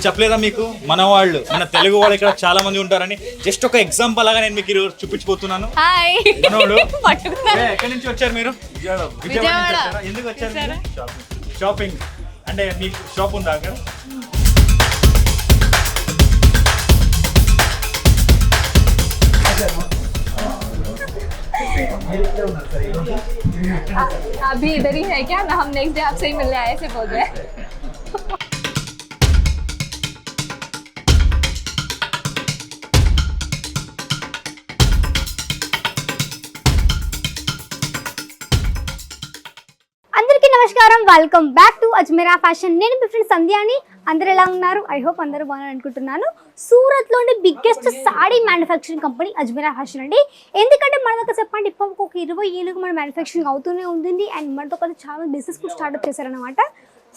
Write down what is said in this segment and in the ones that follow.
చెప్పలేదా మీకు మన వాళ్ళు మన తెలుగు వాళ్ళు ఇక్కడ చాలా మంది ఉంటారని జస్ట్ ఒక ఎగ్జాంపుల్ లాగా నేను మీకు ఈరోజు చూపించబోతున్నాను. హాయ్ మనోడు ఎక్కడి నుంచి వచ్చారు మీరు? విజయవాడ నుంచి వచ్చారా? ఎందుకు వచ్చారు? షాపింగ్ అంటే మీకు షాప్ ఉందా అక్కడ? अभी इधर ही है क्या ना? हम नेक्स्ट डे आपसे ही मिलने आए ऐसे बोल रहे हैं. అందరికీ నమస్కారం, welcome back to Ajmeera fashion. నేను మీ ఫ్రెండ్ సంధ్యాని. అందరు ఎలా ఉన్నారు? ఐ హోప్ అందరూ బాగున్నారు అనుకుంటున్నాను. సూరత్లోని biggest sari manufacturing company Ajmera fashion అండి. ఎందుకంటే మన దగ్గర చెప్పండి ఇప్పుడు ఒక 20 ఏళ్ళుగా మన మ్యానుఫ్యాక్చరింగ్ అవుతూనే ఉంటుంది. అండ్ మనతో పాటు చాలా బిజినెస్ కూడా స్టార్ట్అప్ చేశారనమాట.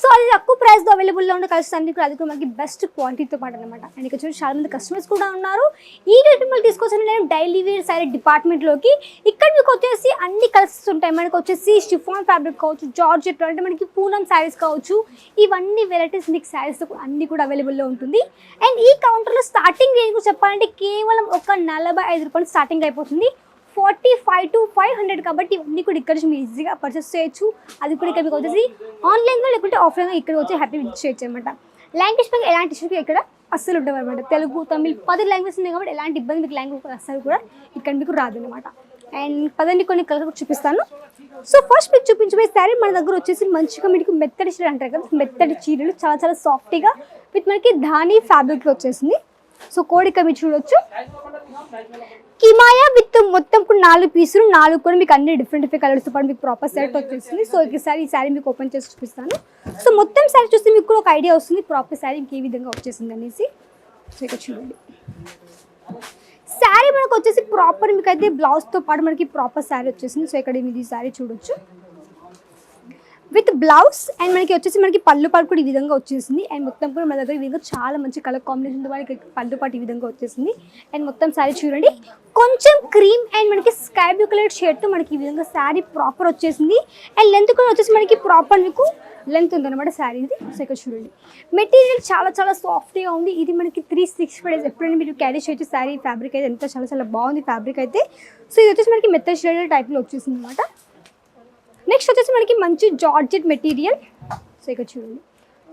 సో అది తక్కువ ప్రైస్లో అవైలబుల్లో ఉండే కలిసి అన్ని కూడా అది కూడా మనకి బెస్ట్ క్వాలిటీతో పాటు అనమాట. అండ్ ఇక్కడ చూసి చాలా మంది కస్టమర్స్ కూడా ఉన్నారు. ఈ మిమ్మల్ని తీసుకొచ్చాను నేను డైలీ వేర్ శారీ డిపార్ట్మెంట్లోకి. ఇక్కడ మీకు వచ్చేసి అన్ని కలర్స్ ఉంటాయి. మనకు వచ్చేసి షిఫాన్ ఫ్యాబ్రిక్ కావచ్చు, జార్జెట్ అంటే మనకి పూనం శారీస్ కావచ్చు, ఇవన్నీ వెరైటీస్ మీకు శారీస్ అన్ని కూడా అవైలబుల్లో ఉంటుంది. అండ్ ఈ కౌంటర్లో స్టార్టింగ్ రేంజ్ చెప్పాలంటే కేవలం ఒక 45 రూపాయలు స్టార్టింగ్ అయిపోతుంది. 45 to 500 కాబట్టి ఇవన్నీ కూడా ఇక్కడ మీరు ఈజీగా పర్చేస్ చేయొచ్చు. అది కూడా ఇక్కడ మీకు వచ్చేసి ఆన్లైన్లో లేకుంటే ఆఫ్లైన్లో ఇక్కడ వచ్చి హ్యాపీ విజిట్ చేయొచ్చు అనమాట. లాంగ్వేజ్ పైన ఎలాంటి ఇష్యూకి ఇక్కడ అస్సలు ఉండవు అనమాట. తెలుగు, తమిళ్ 10 లాంగ్వేజ్ ఉన్నాయి కాబట్టి ఎలాంటి ఇబ్బంది మీకు లాంగ్వేజ్ అస్సలు కూడా ఇక్కడ మీకు రాదనమాట. అండ్ పదండి కొన్ని కలర్ కూడా చూపిస్తాను. సో ఫస్ట్ మీకు చూపించబోయే శారీ మన దగ్గర వచ్చేసి మంచిగా మీకు మెత్తడి చీరలు అంటారు కదా, మెత్తడి చీరలు చాలా చాలా సాఫ్ట్గా విత్ మనకి ధానీ ఫ్యాబ్రిక్లో వచ్చేసింది. సో కోడిక మీరు చూడొచ్చు. కిమాయా విత్ మొత్తం 4 పీసులు, 4 కూడా మీకు అన్ని డిఫరెంట్ కలర్స్తో పాటు మీకు ప్రాపర్ సెట్ వచ్చేసింది. సో ఈ శారీ మీకు ఓపెన్ చేసి చూపిస్తాను. సో మొత్తం శారీ చూస్తే మీకు కూడా ఒక ఐడియా వస్తుంది ప్రాపర్ శారీ మీకు ఏ విధంగా వచ్చేసింది అనేసి. సో ఇక్కడ చూడండి, శారీ మనకు వచ్చేసి ప్రాపర్ మీకు అయితే బ్లౌజ్తో పాటు మనకి ప్రాపర్ శారీ వచ్చేసింది. సో ఇక్కడ మీరు ఈ శారీ చూడొచ్చు విత్ బ్లౌజ్. అండ్ మనకి వచ్చేసి మనకి పళ్ళు కూడా ఈ విధంగా వచ్చేసింది. అండ్ మొత్తం కూడా మన దగ్గర ఈ విధంగా చాలా మంచి కలర్ కాంబినేషన్తో మనకి పళ్ళు పాటు ఈ విధంగా వచ్చేసింది. అండ్ మొత్తం శారీ చూడండి కొంచెం క్రీమ్ అండ్ మనకి స్కై బ్లూ కలర్ షేడ్తో మనకి ఈ విధంగా శారీ ప్రాపర్ వచ్చేసింది. అండ్ లెంత్ కూడా వచ్చేసి మనకి ప్రాపర్ మీకు లెంత్ ఉందన్నమాట శారీ ఇది. సో ఇక్కడ చూడండి మెటీరియల్ చాలా చాలా సాఫ్ట్గా ఉంది. ఇది మనకి 365 డేస్ ఎప్పుడైనా మీరు క్యారీ చేయొచ్చు. శారీ ఫ్యాబ్రిక్ అయితే ఎంత చాలా చాలా బాగుంది ఫ్యాబ్రిక్ అయితే. సో ఇది వచ్చేసి మనకి మెత్తడి షేడెడ్ టైప్లో వచ్చేసింది అనమాట. నెక్స్ట్ వచ్చేసి మనకి మంచి జార్జెట్ మెటీరియల్. సో ఇక్కడ చూడండి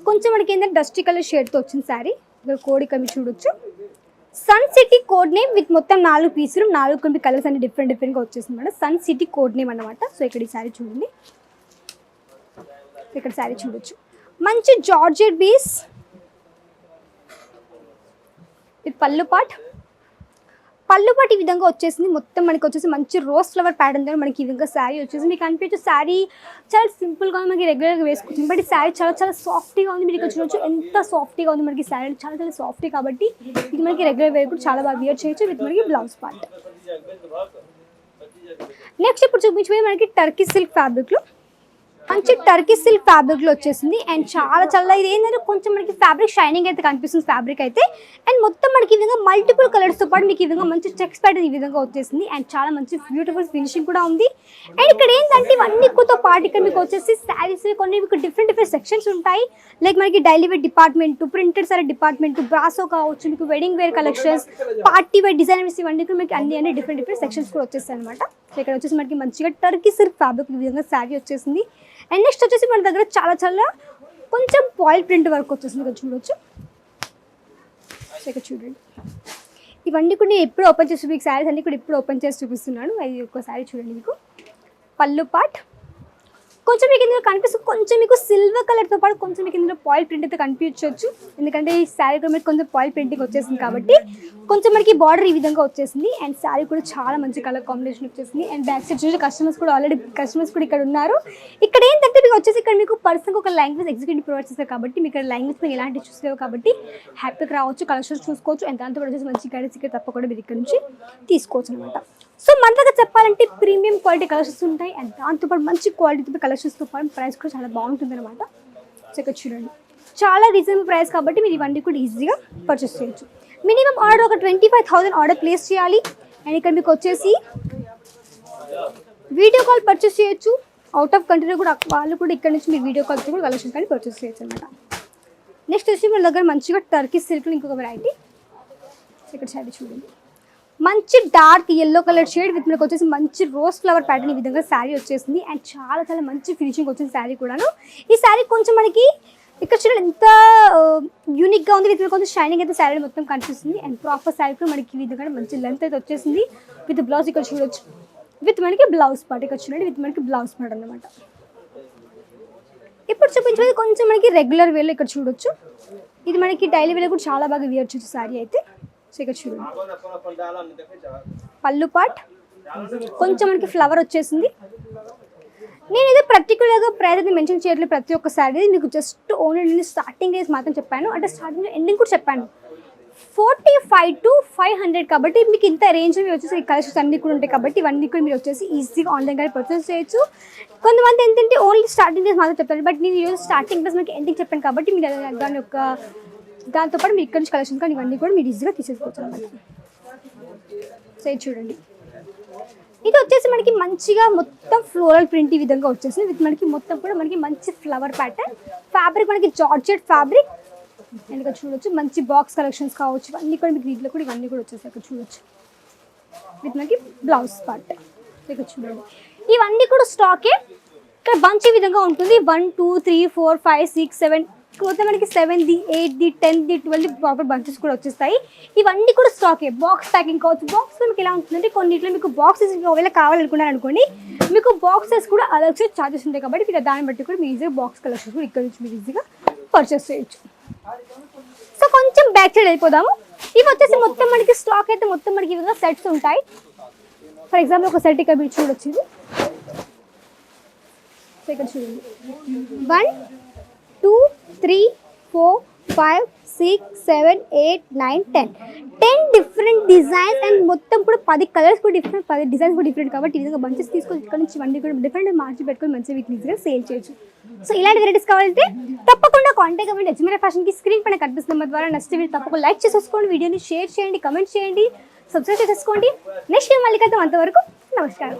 కొంచెం మనకి ఏంటంటే డస్టీ కలర్ షేడ్తో వచ్చింది శారీ. ఇక్కడ కోడిక మీరు చూడొచ్చు. Sun City code name with మొత్తం 4 పీసులు, 4 కొన్ని కలర్స్ అన్ని డిఫరెంట్గా వచ్చేసింది అనమాట. సన్ సిటీ కోడ్ నేమ్ అనమాట. సో ఇక్కడ ఈ శారీ చూడండి, ఇక్కడ శారీ చూడొచ్చు మంచి జార్జెట్ బీస్ విత్ పళ్ళు పాట్ ఈ విధంగా వచ్చేసింది. మొత్తం మనకి వచ్చేసి మంచి రోజ్ ఫ్లవర్ ప్యాటర్న్తో మనకి ఈ విధంగా శారీ వచ్చేసి మీకు అనిపించే శారీ చాలా సింపుల్గా మనకి రెగ్యులర్గా వేసుకుంటుంది. బట్ ఈ శారీ చాలా చాలా సాఫ్ట్గా ఉంది. మీరు ఇక్కడ చూడొచ్చు ఎంత సాఫ్ట్గా ఉంది మనకి శారీ, చాలా చాలా సాఫ్ట్ కాబట్టి ఇది మనకి రెగ్యులర్ వేర్ కూడా చాలా బాగా వేర్ చేయొచ్చు విత్ మనకి బ్లౌజ్ పార్ట్. నెక్స్ట్ ఇప్పుడు చూపించబోయే మనకి టర్కీ సిల్క్ ఫ్యాబ్రిక్లో మంచి టర్కీ సిల్క్ ఫ్యాబ్రిక్లో వచ్చేసింది. అండ్ చాలా చాలా ఇది ఏంటంటే కొంచెం మనకి ఫ్యాబ్రిక్ షైనింగ్ అయితే కనిపిస్తుంది ఫ్యాబ్రిక్ అయితే. అండ్ మొత్తం మనకి ఈ విధంగా మల్టిపుల్ కలర్స్తో పాటు మీకు ఈ విధంగా మంచి చెక్స్ ప్యాటర్న్ ఈ విధంగా వచ్చేసింది. అండ్ చాలా మంచి బ్యూటిఫుల్ ఫినిషింగ్ కూడా ఉంది. అండ్ ఇక్కడ ఏంటంటే ఇవన్నీ ఎక్కువతో పాటు ఇక్కడ మీకు వచ్చేసి శారీస్ కొన్ని మీకు డిఫరెంట్ సెక్షన్స్ ఉంటాయి. లైక్ మనకి daily wear department, printed sari department, బ్రాసో కావచ్చు, మీకు wedding wear collections, party wear designers, ఇవన్నీ కూడా మీకు అన్ని డిఫరెంట్ సెక్షన్స్ కూడా వచ్చేస్తాయి అనమాట. సో ఇక్కడ వచ్చేసి మనకి మంచిగా టర్కీ సిల్క్ ఫ్యాబ్రిక్ ఈ విధంగా శారీ వచ్చేసింది. అండ్ నెక్స్ట్ వచ్చేసి మన దగ్గర చాలా చాలా కొంచెం పాయిల్ ప్రింట్ వర్క్ వచ్చేసింది. ఇక్కడ చూడొచ్చు. సో ఇక్కడ చూడండి ఇవన్నీ కూడా నేను ఎప్పుడు ఓపెన్ చేసి మీకు శారీస్ అన్నీ కూడా ఇప్పుడు ఓపెన్ చేసి చూపిస్తున్నాను. అది ఒక శారీ చూడండి మీకు పళ్ళు పాట్ కొంచెం మీకు ఇందులో కనిపిస్తుంది. కొంచెం మీకు సిల్వర్ కలర్తో పాటు కొంచెం మీకు ఇందులో పాయిల్ ప్రింట్ అయితే కనిపించవచ్చు. ఎందుకంటే ఈ శారీ కూడా మీకు కొంచెం పాయిల్ ప్రింటింగ్ వచ్చేసింది కాబట్టి కొంచెం మనకి బార్డర్ ఈ విధంగా వచ్చేసింది. అండ్ శారీ కూడా చాలా మంచి కలర్ కాంబినేషన్ వచ్చేసింది. అండ్ బ్యాక్ సైడ్ చూసి కస్టమర్స్ కూడా ఇక్కడ ఉన్నారు. ఇక్కడ ఏంటంటే మీకు వచ్చేసి ఇక్కడ మీకు పర్సన్కి ఒక లాంగ్వేజ్ ఎగ్జిక్యూటివ్ ప్రొవైడ్ చేస్తారు కాబట్టి మీకు ఇక్కడ లాంగ్వేజ్ మీకు ఎలాంటి ఇష్యూస్ లేవు కాబట్టి హ్యాపీగా రావచ్చు, కలెక్షన్స్ చూసుకోవచ్చు. అండ్ దాంతో కూడా వచ్చేసి మంచి గైడెన్స్ ఇక్కడ తప్పకుండా మీరు ఇక్కడ నుంచి తీసుకోవచ్చు అనమాట. సో మన దగ్గర చెప్పాలంటే ప్రీమియం క్వాలిటీ కలెక్షన్స్ ఉంటాయి. అండ్ దాంతోపాటు మంచి క్వాలిటీతో కలెక్షన్స్తో పాటు ప్రైస్ కూడా చాలా బాగుంటుంది అనమాట. సో ఇక్కడ చూడండి చాలా రీజనబుల్ ప్రైస్ కాబట్టి మీరు ఇవన్నీ కూడా ఈజీగా పర్చేస్ చేయొచ్చు. మినిమం ఆర్డర్ ఒక 25,000 ఆర్డర్ ప్లేస్ చేయాలి. అండ్ ఇక్కడ మీకు వచ్చేసి వీడియో కాల్ పర్చేస్ చేయొచ్చు. అవుట్ ఆఫ్ కంట్రీ కూడా వాళ్ళు కూడా ఇక్కడ నుంచి మీ వీడియో కాల్తో కూడా కలెక్షన్ కానీ పర్చేస్ చేయొచ్చు అనమాట. నెక్స్ట్ వచ్చి మన దగ్గర మంచిగా టర్కీ సిల్క్లో ఇంకొక వెరైటీ. ఇక్కడ సైడ్ చూడండి, మంచి dark yellow colour shade with మనకు వచ్చేసి మంచి రోజ్ ఫ్లవర్ ప్యాటర్న్ ఈ విధంగా శారీ వచ్చేసింది. అండ్ చాలా చాలా మంచి ఫినిషింగ్ వచ్చిన శారీ కూడాను. ఈ శారీ కొంచెం మనకి ఇక్కడ చూడండి ఎంత యూనిక్గా ఉంది, విత్ కొంచెం షైనింగ్ అయితే శారీ మొత్తం కనిపిస్తుంది. అండ్ ప్రాపర్ శారీ కూడా మనకి ఈ విధంగా మంచి లెంత్ అయితే వచ్చేసింది విత్ బ్లౌజ్ ఇక్కడ చూడొచ్చు, విత్ మనకి బ్లౌజ్ పార్ట్ ఇక్కడ చూడండి, విత్ మనకి బ్లౌజ్ పార్ట్ అన్నమాట. ఇప్పుడు చూపించేది కొంచెం మనకి రెగ్యులర్ వేలో ఇక్కడ చూడొచ్చు, ఇది మనకి డైలీ వేలో కూడా చాలా బాగా వేర్ చేయొచ్చు శారీ అయితే. సో ఇక్కడ చూడండి పళ్ళు పార్ట్ కొంచెం మనకి ఫ్లవర్ వచ్చేసింది. నేను ఇది పర్టికులర్గా ప్రైస్ అయితే మెన్షన్ చేయట్లేదు ప్రతి ఒక్క శారీ, మీకు జస్ట్ ఓన్లీ నేను స్టార్టింగ్ డేస్ మాత్రం చెప్పాను, అంటే స్టార్టింగ్ ఎండింగ్ కూడా చెప్పాను. 45 to 500 కాబట్టి మీకు ఇంత రేంజ్ మీరు వచ్చేసి కలెక్షన్స్ అన్నీ కూడా ఉంటాయి కాబట్టి ఇవన్నీ కూడా మీరు వచ్చేసి ఈజీగా ఆన్లైన్ కానీ పర్చేస్ చేయొచ్చు. కొంతమంది ఏంటంటే ఓన్లీ స్టార్టింగ్ డేస్ మాత్రం చెప్తారు, బట్ నేను ఈరోజు స్టార్టింగ్ డేస్ మీకు ఎండింగ్ చెప్పాను కాబట్టి మీరు దాని యొక్క దాంతోపాటు మీరు ఇక్కడ నుంచి కలెక్షన్స్ కానీ ఇవన్నీ కూడా మీరు ఈజీగా తీసేసుకోవచ్చు అన్నమాట. సో చూడండి, ఇది వచ్చేసి మనకి మంచిగా మొత్తం ఫ్లోరల్ ప్రింట్ ఈ విధంగా వచ్చేసింది విత్ మనకి మొత్తం కూడా మనకి మంచి ఫ్లవర్ ప్యాటర్న్. ఫ్యాబ్రిక్ మనకి జార్జెట్ ఫ్యాబ్రిక్. అండ్ ఇక్కడ చూడొచ్చు మంచి బాక్స్ కలెక్షన్స్ కావచ్చు, ఇవన్నీ కూడా మీకు వీటిలో కూడా ఇవన్నీ కూడా వచ్చేసాయి ఇక్కడ చూడొచ్చు, విత్ మనకి బ్లౌజ్ పార్ట్ ఇక్కడ చూడండి. ఇవన్నీ కూడా స్టాకే, ఇక్కడ బంచ్ ఈ విధంగా ఉంటుంది. 1 2 3 4 5 6 7 పోతే మనకి 7ది 8ది 10ది 12ది ప్రాపర్ బంచెస్ కూడా వచ్చేస్తాయి. ఇవన్నీ కూడా స్టాకే, బాక్స్ ప్యాకింగ్ కావచ్చు. బాక్స్లో మీకు ఎలా ఉంటుందంటే కొన్నిట్లో మీకు బాక్సెస్ ఒకవేళ కావాలనుకున్నారు అనుకోండి, మీకు బాక్సెస్ కూడా అలగ్ ఛార్జెస్ ఉంటాయి కాబట్టి మీరు దాన్ని బట్టి కూడా మీ ఈజీగా బాక్స్ కలెక్షన్స్ కూడా ఇక్కడ నుంచి మీరు ఈజీగా పర్చేస్ చేయొచ్చు. సో కొంచెం బ్యాక్ సైడ్ అయిపోదాము. ఇవి వచ్చేసి మొత్తం మనకి స్టాక్ అయితే మొత్తం మనకి ఈ విధంగా సెట్స్ ఉంటాయి. ఫర్ ఎగ్జాంపుల్ ఒక సెట్ ఇక్కడ మీరు చూడొచ్చు, ఇది సో ఇక్కడ చూడండి 1 2 3 4 5 6 7 8 9 10 డిఫరెంట్ డిజైన్స్ అండ్ మొత్తం కూడా 10 కలర్స్ కూడా డిఫరెంట్, 10 డిజైన్స్ కూడా డిఫరెంట్ కాబట్టి ఈ విధంగా బంచెస్ తీసుకొని ఇక్కడ నుంచి ఇవన్నీ కూడా డిఫరెంట్ మార్చి పెట్టుకొని మంచిగా వీటిని ఈజీగా సేల్ చేయొచ్చు. సో ఇలాంటి వెరైటీస్ కావాలంటే తప్పకుండా కాంటాక్ట్ అవ్వండి. అజ్మీరా ఫ్యాషన్కి స్క్రీన్ పైన కనిపిస్తున్న నెంబర్ ద్వారా నచ్చితే మీరు తప్పకుండా లైక్ చేసేసుకోండి, వీడియోని షేర్ చేయండి, కమెంట్ చేయండి, సబ్స్క్రైబ్ చేసేసుకోండి. నెక్స్ట్ మళ్ళీ కదా అంతవరకు నమస్కారం.